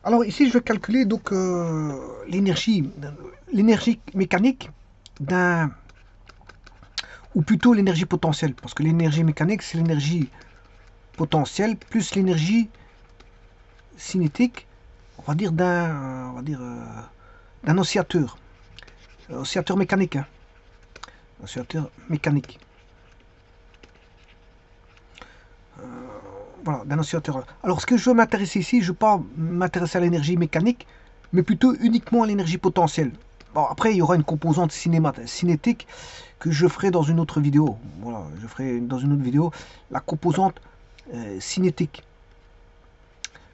Alors ici, je vais calculer donc l'énergie mécanique d'un, ou plutôt l'énergie potentielle, parce que l'énergie mécanique, c'est l'énergie potentielle plus l'énergie cinétique, on va dire d'un oscillateur mécanique, hein, oscillateur mécanique. Voilà, d'un oscillateur. Alors, ce que je veux m'intéresser ici, je ne veux pas m'intéresser à l'énergie mécanique, mais plutôt uniquement à l'énergie potentielle. Bon, après, il y aura une composante cinétique que je ferai dans une autre vidéo. Voilà, je ferai dans une autre vidéo la composante cinétique.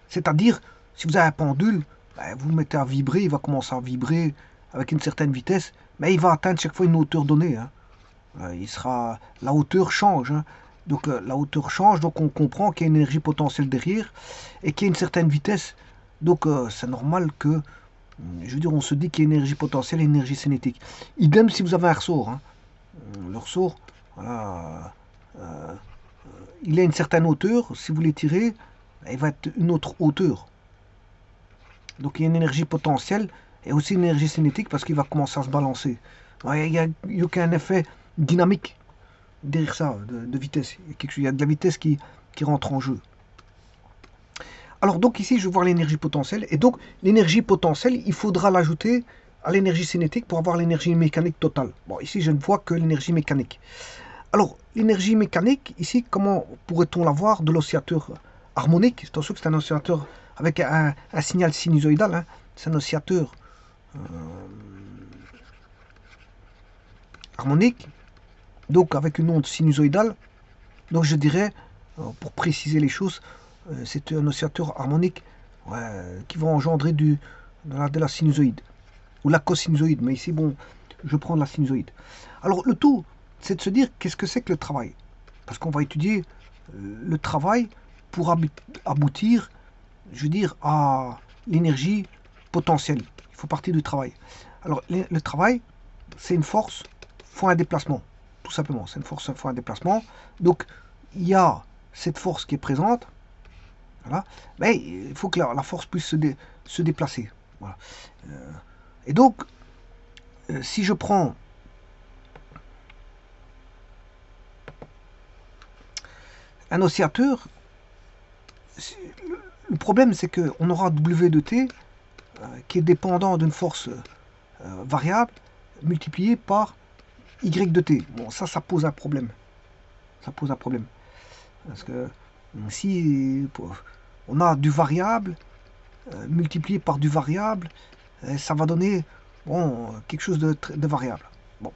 C'est-à-dire, si vous avez un pendule, ben, vous le mettez à vibrer, il va commencer à vibrer avec une certaine vitesse, mais il va atteindre chaque fois une hauteur donnée. Hein. La hauteur change. Hein. Donc la hauteur change, donc on comprend qu'il y a une énergie potentielle derrière et qu'il y a une certaine vitesse. Donc c'est normal que, je veux dire, on se dit qu'il y a une énergie potentielle et une énergie cinétique. Idem si vous avez un ressort. Hein. Le ressort, voilà, il a une certaine hauteur. Si vous l'étirez, il va être une autre hauteur. Donc il y a une énergie potentielle et aussi une énergie cinétique parce qu'il va commencer à se balancer. Il n'y a aucun effet dynamique derrière ça, de vitesse. Il y a de la vitesse qui rentre en jeu. Alors donc ici, je vais voir l'énergie potentielle. Et donc l'énergie potentielle, il faudra l'ajouter à l'énergie cinétique pour avoir l'énergie mécanique totale. Bon, ici, je ne vois que l'énergie mécanique. Alors, l'énergie mécanique, ici, comment pourrait-on l'avoir de l'oscillateur harmonique? Attention que c'est un oscillateur avec un signal sinusoïdal. Hein. C'est un oscillateur harmonique, donc avec une onde sinusoïdale. Donc je dirais, pour préciser les choses, c'est un oscillateur harmonique qui va engendrer de la sinusoïde, ou la cosinusoïde, mais ici, bon, je prends de la sinusoïde. Alors le tout, c'est de se dire qu'est-ce que c'est que le travail. Parce qu'on va étudier le travail pour aboutir, je veux dire, à l'énergie potentielle. Il faut partir du travail. Alors le travail, c'est une force fois un déplacement. Tout simplement, c'est une force fois un déplacement. Donc il y a cette force qui est présente. Voilà. Mais il faut que la force puisse se déplacer. Voilà. Et donc, si je prends un oscillateur, le problème c'est qu'on aura W de t qui est dépendant d'une force variable multipliée par Y de t. Bon, ça pose un problème. Ça pose un problème. Parce que si on a du variable multiplié par du variable, ça va donner bon, quelque chose de variable. Bon.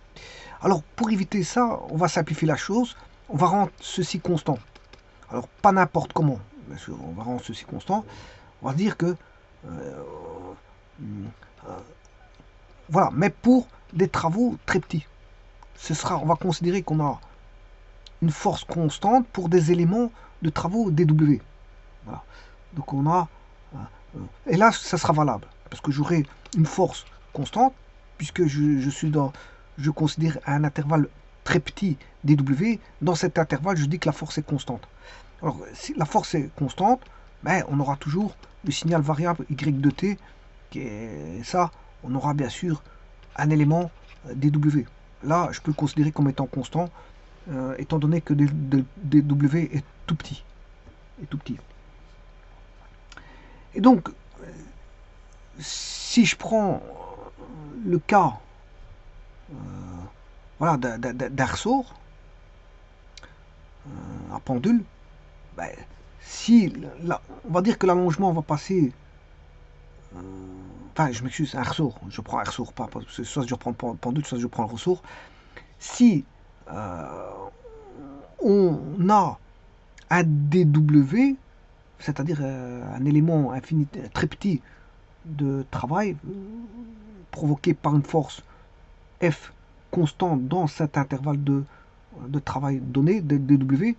Alors, pour éviter ça, on va simplifier la chose. On va rendre ceci constant. Alors, pas n'importe comment. Bien sûr, on va rendre ceci constant. On va dire que voilà, mais pour des travaux très petits. On va considérer qu'on a une force constante pour des éléments de travaux DW. Voilà. Donc on a et là ça sera valable parce que j'aurai une force constante puisque je considère un intervalle très petit DW. Dans cet intervalle, je dis que la force est constante. Alors si la force est constante, ben, on aura toujours le signal variable Y de t et ça, on aura bien sûr un élément DW. Là, je peux le considérer comme étant constant, étant donné que DW est tout petit. Et donc, si je prends le cas voilà, d'un ressort à pendule, ben, si on va dire que l'allongement va passer. Enfin, je m'excuse, un ressort. Je prends un ressort, pas soit je prends le pendule, soit je prends le ressort. Si on a un DW, c'est-à-dire un élément infini, très petit de travail provoqué par une force F constante dans cet intervalle de travail donné, de DW,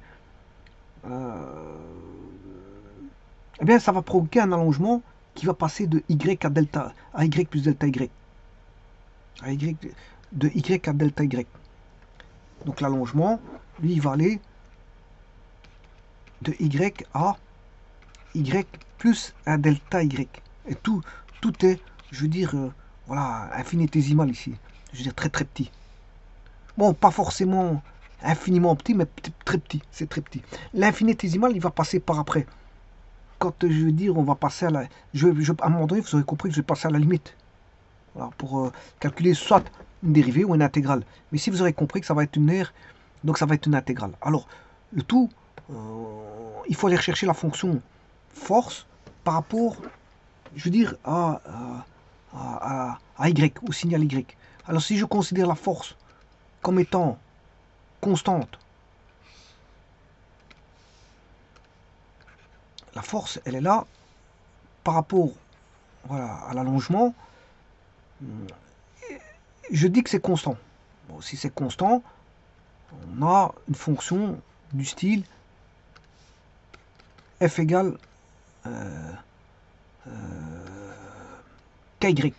eh bien ça va provoquer un allongement qui va passer de Y à delta, à Y plus delta Y. De Y à delta Y. Donc l'allongement, lui, il va aller de Y à Y plus un delta Y. Et tout est, je veux dire, voilà, infinitésimal ici. Je veux dire très très petit. Bon, pas forcément infiniment petit, mais très petit. C'est très petit. L'infinitésimal, il va passer par après. Quand je veux dire, on va passer à la... à un moment donné, vous aurez compris que je vais passer à la limite. Voilà, pour calculer soit une dérivée ou une intégrale. Mais si vous aurez compris que ça va être une aire, donc ça va être une intégrale. Alors, le tout, il faut aller rechercher la fonction force par rapport, je veux dire, à y, au signal y. Alors, si je considère la force comme étant constante, la force, elle est là par rapport, voilà, à l'allongement. Je dis que c'est constant. Bon, si c'est constant, on a une fonction du style f égale ky.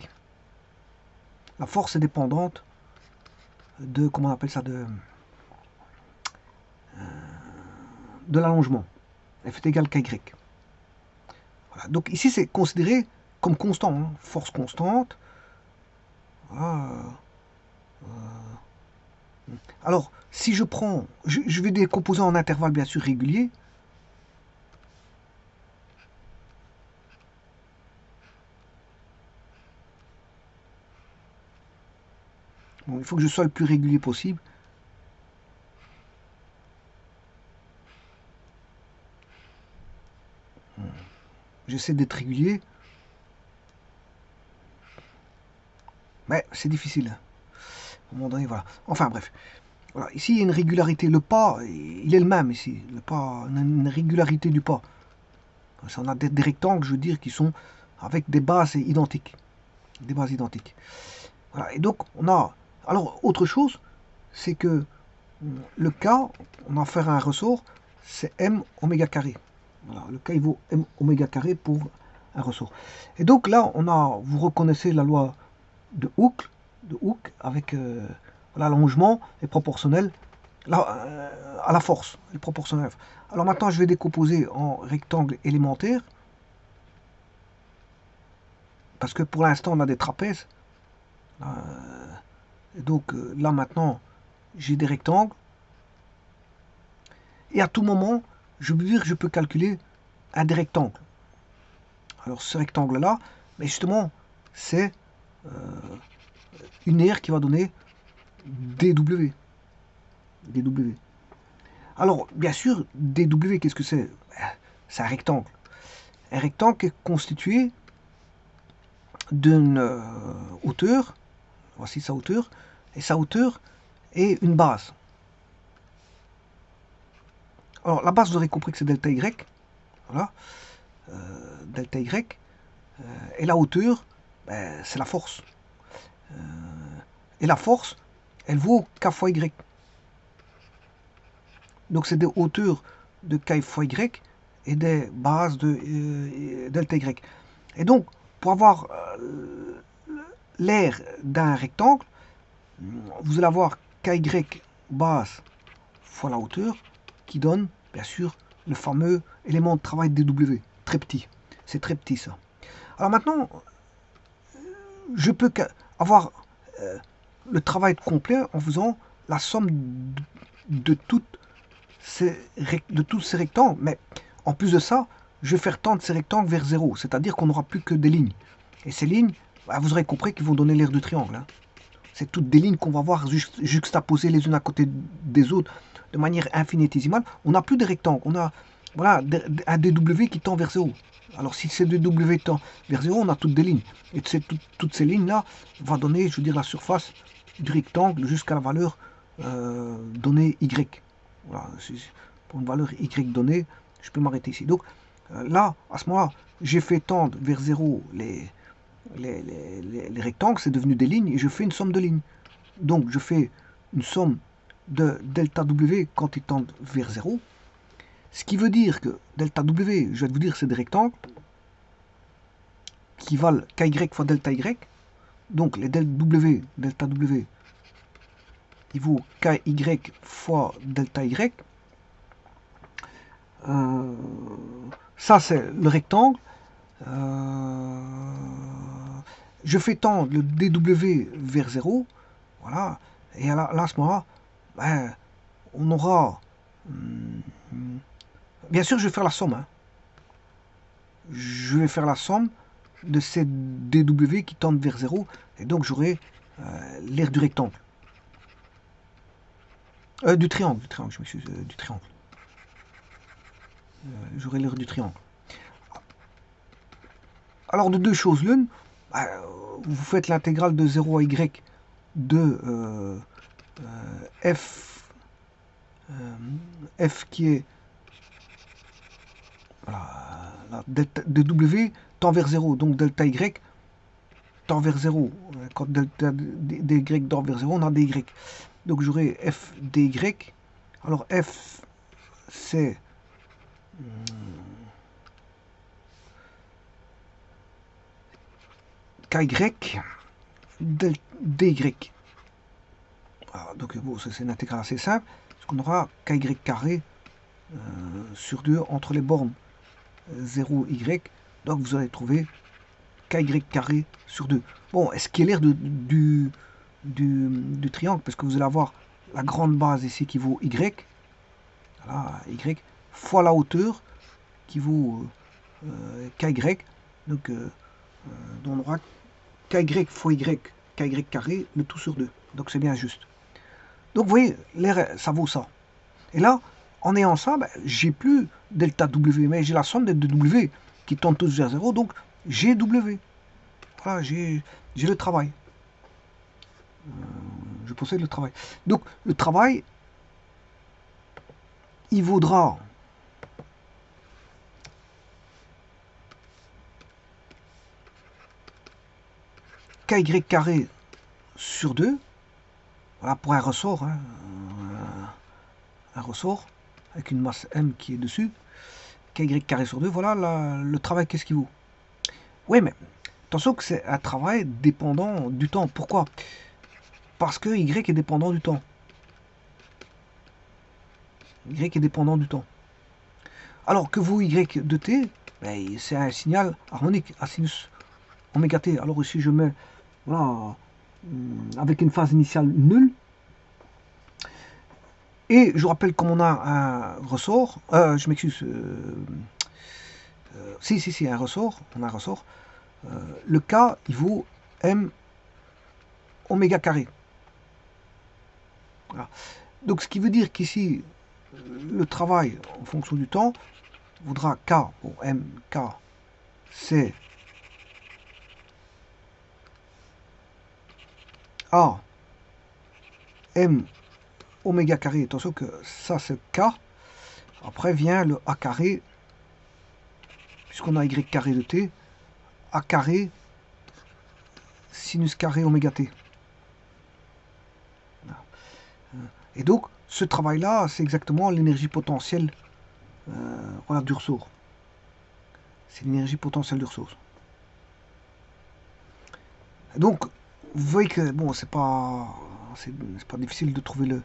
La force est dépendante de, comment on appelle ça, de l'allongement. F est égal ky. Voilà. Donc ici c'est considéré comme constant, hein. Force constante. Voilà. Alors si je prends, je vais décomposer en intervalles bien sûr réguliers. Bon, il faut que je sois le plus régulier possible. J'essaie d'être régulier. Mais c'est difficile. À un moment donné, voilà. Enfin bref. Voilà. Ici, il y a une régularité. Le pas, il est le même ici. Le pas, une régularité du pas. On a des rectangles, je veux dire, qui sont avec des bases identiques. Des bases identiques. Voilà. Et donc, on a... Alors, autre chose, c'est que le K, on va faire un ressort, c'est M oméga carré. Voilà. Le K, il vaut M oméga carré pour un ressort. Et donc là, on a, vous reconnaissez la loi de Hooke avec l'allongement est proportionnel à la force, est proportionnel. Alors maintenant, je vais décomposer en rectangle élémentaire, parce que pour l'instant, on a des trapèzes. Et donc là maintenant, j'ai des rectangles. Et à tout moment, je veux dire, je peux calculer un des rectangles. Alors ce rectangle-là, mais justement, c'est une aire qui va donner dW. dW. Alors, bien sûr, dW, qu'est-ce que c'est? C'est un rectangle. Un rectangle est constitué d'une hauteur, voici sa hauteur, et sa hauteur est une base. Alors, la base, vous aurez compris que c'est delta Y, voilà, delta Y, et la hauteur, ben, c'est la force. Et la force, elle vaut K fois Y. Donc, c'est des hauteurs de K fois Y et des bases de delta Y. Et donc, pour avoir l'aire d'un rectangle, vous allez avoir ky base fois la hauteur qui donne, bien sûr, le fameux élément de travail dW. Très petit. C'est très petit, ça. Alors maintenant, je peux avoir le travail complet en faisant la somme de tous ces rectangles. Mais en plus de ça, je vais faire tendre ces rectangles vers 0. C'est-à-dire qu'on n'aura plus que des lignes. Et ces lignes, bah, vous aurez compris qu'ils vont donner l'aire du triangle. Hein. C'est toutes des lignes qu'on va voir juxtaposées les unes à côté des autres de manière infinitésimale. On n'a plus de rectangles. On a voilà, un dW qui tend vers 0. Alors si ces dW tend vers 0, on a toutes des lignes. Et toutes ces lignes-là vont donner, je veux dire, la surface du rectangle jusqu'à la valeur donnée Y. Voilà, pour une valeur Y donnée, je peux m'arrêter ici. Donc là, à ce moment-là, j'ai fait tendre vers 0 les rectangles, c'est devenu des lignes, et je fais une somme de lignes. Donc je fais une somme de delta W quand ils tendent vers 0. Ce qui veut dire que delta W, je vais vous dire, c'est des rectangles qui valent ky fois delta Y. Donc les W, delta W, il vaut ky fois delta Y. Ça c'est le rectangle. Je fais tendre le dW vers 0, voilà, et là à ce moment-là, ben, on aura, bien sûr je vais faire la somme, hein. Je vais faire la somme de ces dW qui tendent vers 0, et donc j'aurai l'aire du rectangle. Du triangle, je m'excuse, du triangle. J'aurai l'aire du triangle. Alors de deux choses l'une, vous faites l'intégrale de 0 à y de f qui est voilà, delta de w tend vers 0, donc delta y tend vers 0. Quand delta dy tend vers 0, on a dy. Donc j'aurai f dy. Alors f c'est ky dy. Alors, donc bon, c'est une intégrale assez simple, parce qu'on aura ky carré sur 2 entre les bornes 0, y. Donc vous allez trouver ky carré sur 2. Bon, est-ce qu'il y a l'air du triangle? Parce que vous allez avoir la grande base ici qui vaut y. Voilà, y fois la hauteur qui vaut ky. Donc on aura ky fois y, ky carré, le tout sur 2. Donc c'est bien juste. Donc vous voyez, l'air, ça vaut ça. Et là, en ayant ça, ben, j'ai plus delta W, mais j'ai la somme des deux W qui tendent tous vers 0, donc j'ai W. Voilà, j'ai le travail. Je possède le travail. Donc le travail, il vaudra ky carré sur 2. Voilà pour un ressort, hein, un ressort avec une masse M qui est dessus. Ky carré sur 2, voilà le travail, qu'est-ce qu'il vaut? Oui, mais attention que c'est un travail dépendant du temps. Pourquoi? Parce que Y est dépendant du temps. Y est dépendant du temps. Alors que vous, Y de t, ben, c'est un signal harmonique, à sinus oméga t. Alors ici, je mets, voilà, avec une phase initiale nulle. Et je rappelle, comme on a un ressort, je m'excuse, si, un ressort, on a un ressort, le K, il vaut M oméga carré. Voilà. Donc ce qui veut dire qu'ici, le travail en fonction du temps vaudra K, bon, M, K, c'est A, M, oméga carré. Attention que ça c'est K. Après vient le A carré, puisqu'on a Y carré de T, A carré, sinus carré oméga T. Et donc, ce travail-là, c'est exactement l'énergie potentielle voilà, du ressort. C'est l'énergie potentielle du ressort. Donc, vous voyez que bon, c'est pas difficile de trouver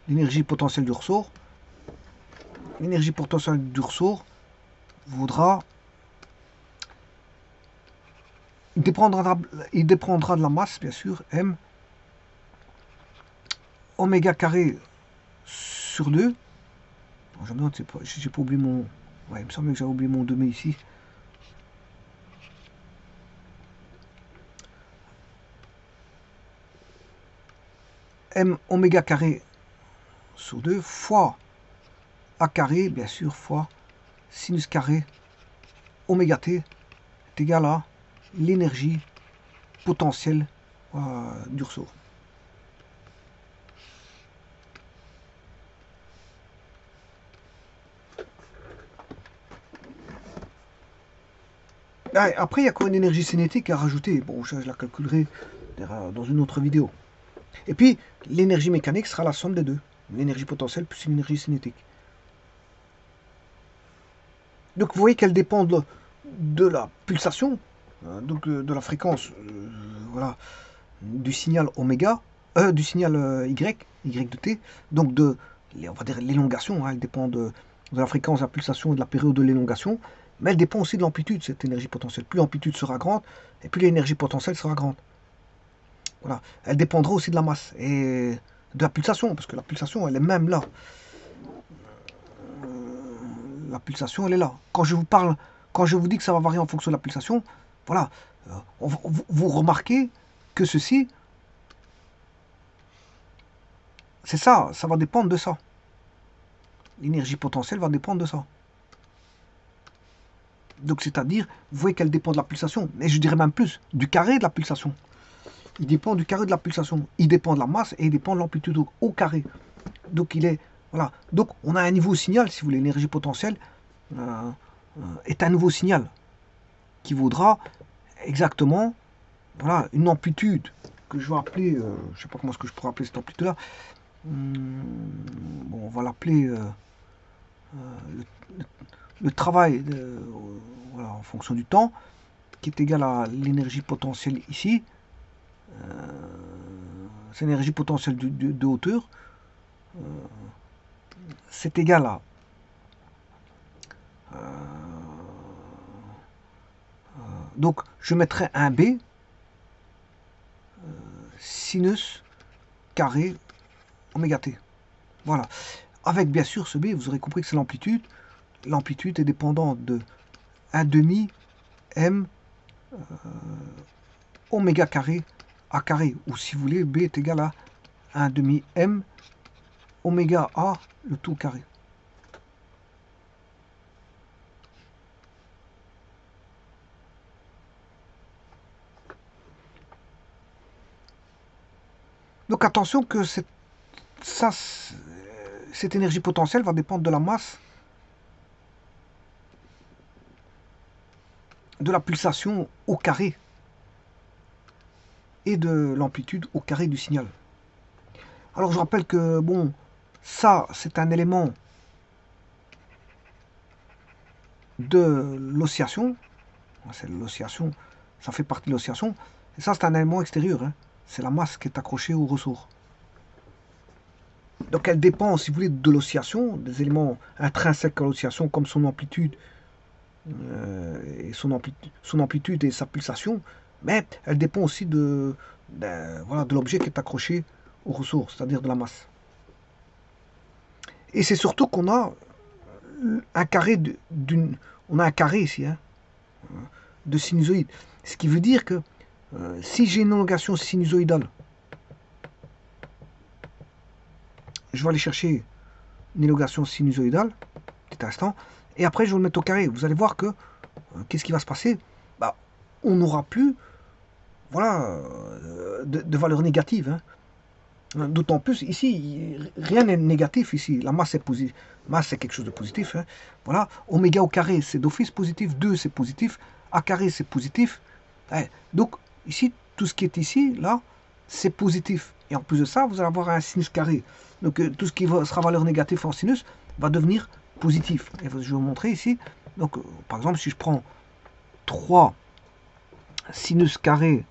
l'énergie potentielle du ressort. L'énergie potentielle du ressort vaudra, il dépendra de la masse, bien sûr, M oméga carré sur 2. Je me demande, j'ai pas oublié mon... Ouais, il me semblait que j'avais oublié mon demi ici. M oméga carré sur 2 fois A carré, bien sûr, fois sinus carré oméga t est égal à l'énergie potentielle du ressort. Après, il y a quoi une énergie cinétique à rajouter? Bon, je la calculerai dans une autre vidéo. Et puis, l'énergie mécanique sera la somme des deux. L'énergie potentielle plus l'énergie cinétique. Donc, vous voyez qu'elle dépend de la pulsation, donc de la fréquence, voilà, du signal oméga, du signal y de t, donc de, on va dire, l'élongation, hein, elle dépend de de la fréquence de la pulsation et de la période de l'élongation, mais elle dépend aussi de l'amplitude, cette énergie potentielle. Plus l'amplitude sera grande, et plus l'énergie potentielle sera grande. Voilà. Elle dépendra aussi de la masse et de la pulsation, parce que la pulsation, elle est même là. La pulsation, elle est là. Quand je vous parle, quand je vous dis que ça va varier en fonction de la pulsation, voilà, vous remarquez que ceci, c'est ça, ça va dépendre de ça. L'énergie potentielle va dépendre de ça. Donc, c'est-à-dire, vous voyez qu'elle dépend de la pulsation, mais je dirais même plus, du carré de la pulsation. Il dépend du carré de la pulsation. Il dépend de la masse et il dépend de l'amplitude au carré. Donc, il est, voilà. Donc, on a un niveau signal, si vous voulez, l'énergie potentielle est un nouveau signal qui vaudra exactement, voilà, une amplitude que je vais appeler, je sais pas comment est-ce que je pourrais appeler cette amplitude-là. Bon, on va l'appeler le travail voilà, en fonction du temps, qui est égal à l'énergie potentielle ici. C'est l'énergie potentielle de hauteur. C'est égal à donc je mettrai un B sinus carré oméga t. Voilà. Avec bien sûr ce B, vous aurez compris que c'est l'amplitude. L'amplitude est dépendante de 1 demi M oméga carré A carré. Ou si vous voulez, B est égal à 1 demi M oméga A le tout carré. Donc attention que cette énergie potentielle va dépendre de la masse, de la pulsation au carré et de l'amplitude au carré du signal. Alors je rappelle que, bon, ça c'est un élément de l'oscillation. C'est l'oscillation, ça fait partie de l'oscillation. Et ça c'est un élément extérieur, hein. C'est la masse qui est accrochée au ressort. Donc elle dépend, si vous voulez, de l'oscillation, des éléments intrinsèques à l'oscillation, comme son amplitude, et son amplitude et sa pulsation, mais elle dépend aussi voilà, de l'objet qui est accroché au ressort, c'est-à-dire de la masse. Et c'est surtout qu'on a un carré on a un carré ici, hein, de sinusoïde. Ce qui veut dire que si j'ai une élongation sinusoïdale, je vais aller chercher une élongation sinusoïdale, petit instant, et après je vais le mettre au carré. Vous allez voir que qu'est-ce qui va se passer? Bah, on n'aura plus, voilà, de valeur négative. Hein. D'autant plus ici, rien n'est négatif ici. La masse est positive. Masse c'est quelque chose de positif. Hein. Voilà, oméga au carré c'est d'office positif, 2 c'est positif, A carré c'est positif. Ouais. Donc ici, tout ce qui est ici, là, c'est positif. Et en plus de ça, vous allez avoir un sinus carré. Donc tout ce qui sera valeur négative en sinus va devenir positif. Et je vais vous montrer ici. Donc par exemple, si je prends 3 sinus carré,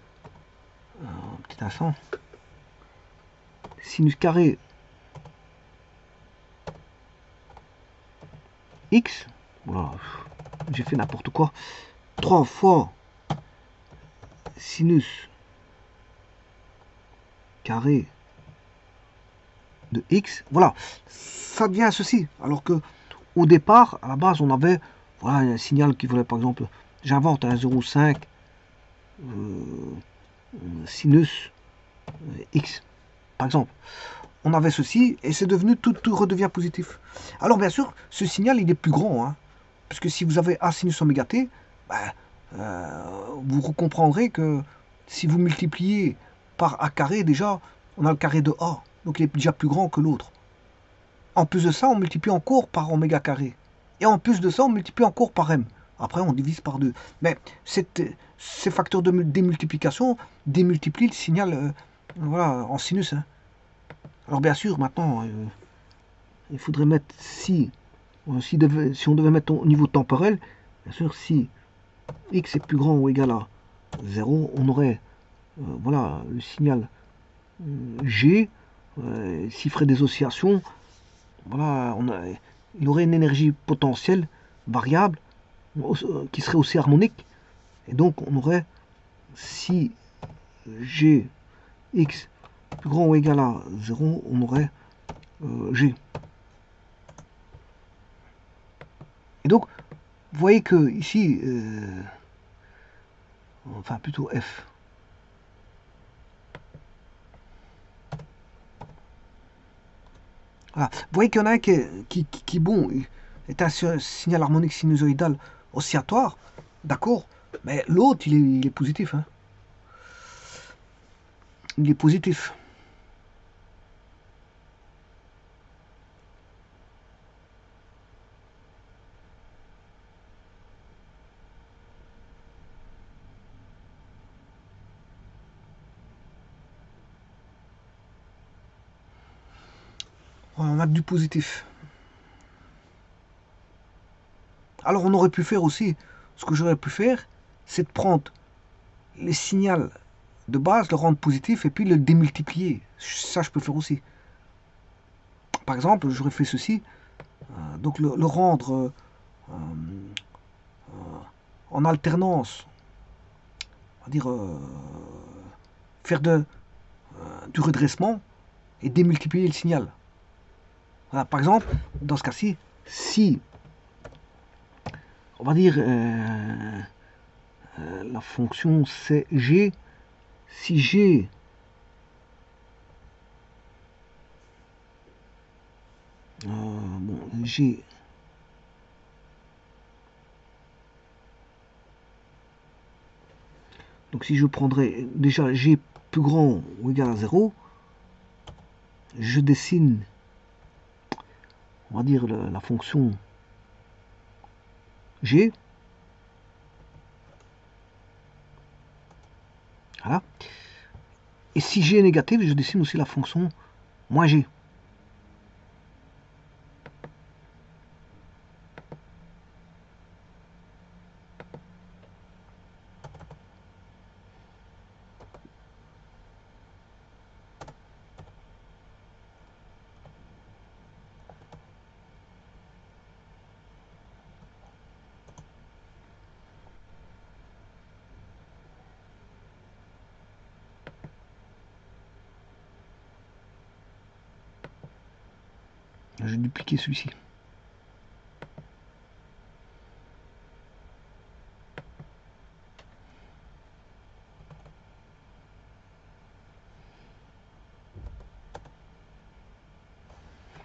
un petit instant, sinus carré x, voilà, j'ai fait n'importe quoi, 3 fois sinus carré de x, voilà, ça devient ceci. Alors que au départ, à la base, on avait voilà, un signal qui voulait, par exemple, j'invente un 0,5 sinus x, par exemple. On avait ceci, et c'est devenu, tout redevient positif. Alors bien sûr, ce signal, il est plus grand, hein, parce que si vous avez A sinus oméga t, vous comprendrez que si vous multipliez par A carré, déjà, on a le carré de A, donc il est déjà plus grand que l'autre. En plus de ça, on multiplie encore par oméga carré. Et en plus de ça, on multiplie encore par m. Après, on divise par 2. Mais ces facteurs de démultiplication démultiplient le signal voilà, en sinus. Hein. Alors bien sûr, maintenant, il faudrait mettre si on devait mettre au niveau temporel, bien sûr, si x est plus grand ou égal à 0, on aurait voilà, le signal G, s'il ferait des oscillations, voilà, il aurait une énergie potentielle variable qui serait aussi harmonique. Et donc on aurait, si G x plus grand ou égal à 0, on aurait G. Et donc, vous voyez que ici, enfin plutôt F. Voilà. Vous voyez qu'il y en a un qui bon, est un signal harmonique sinusoïdal oscillatoire, d'accord, mais l'autre, il est positif. Hein. Il est positif. On a du positif. Alors on aurait pu faire aussi, ce que j'aurais pu faire, c'est de prendre les signaux de base, le rendre positif et puis le démultiplier. Ça, je peux faire aussi. Par exemple, j'aurais fait ceci, donc le rendre en alternance, on va dire faire du redressement et démultiplier le signal. Voilà, par exemple, dans ce cas-ci, si on va dire la fonction c'est g, si g bon, g donc si je prendrais déjà g plus grand ou égal à 0, je dessine, on va dire la fonction g. Voilà. Et si g est négatif, je dessine aussi la fonction moins g. Je vais dupliquer celui-ci.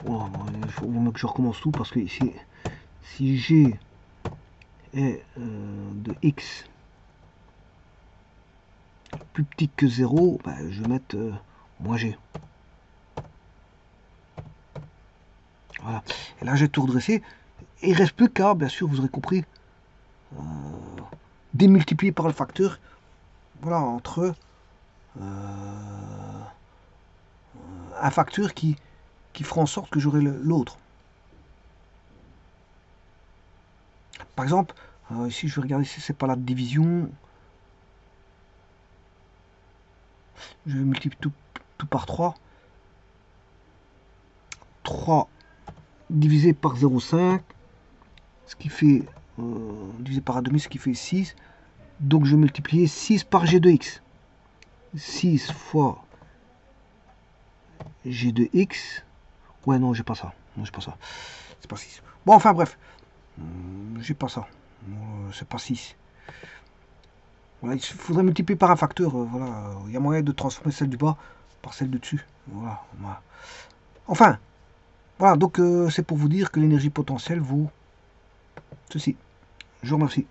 Oh, il faut que je recommence tout parce que ici, si g est de x plus petit que 0, bah, je vais mettre moins g. Voilà. Et là, j'ai tout redressé. Et il ne reste plus qu'à, bien sûr, vous aurez compris, démultiplier par le facteur. Voilà, entre un facteur qui fera en sorte que j'aurai l'autre. Par exemple, ici, je vais regarder si c'est pas la division. Je vais multiplier tout par 3. 3 divisé par 0,5, ce qui fait, divisé par 1,5, ce qui fait 6. Donc je vais multiplier 6 par g de x. 6 fois g de x. Ouais, non, j'ai pas ça. Non, j'ai pas ça. C'est pas 6. Bon, enfin, bref. J'ai pas ça. C'est pas 6. Voilà, il faudrait multiplier par un facteur. Voilà. Il y a moyen de transformer celle du bas par celle du dessus. Voilà. Enfin. Voilà, donc c'est pour vous dire que l'énergie potentielle vaut ceci. Je vous remercie.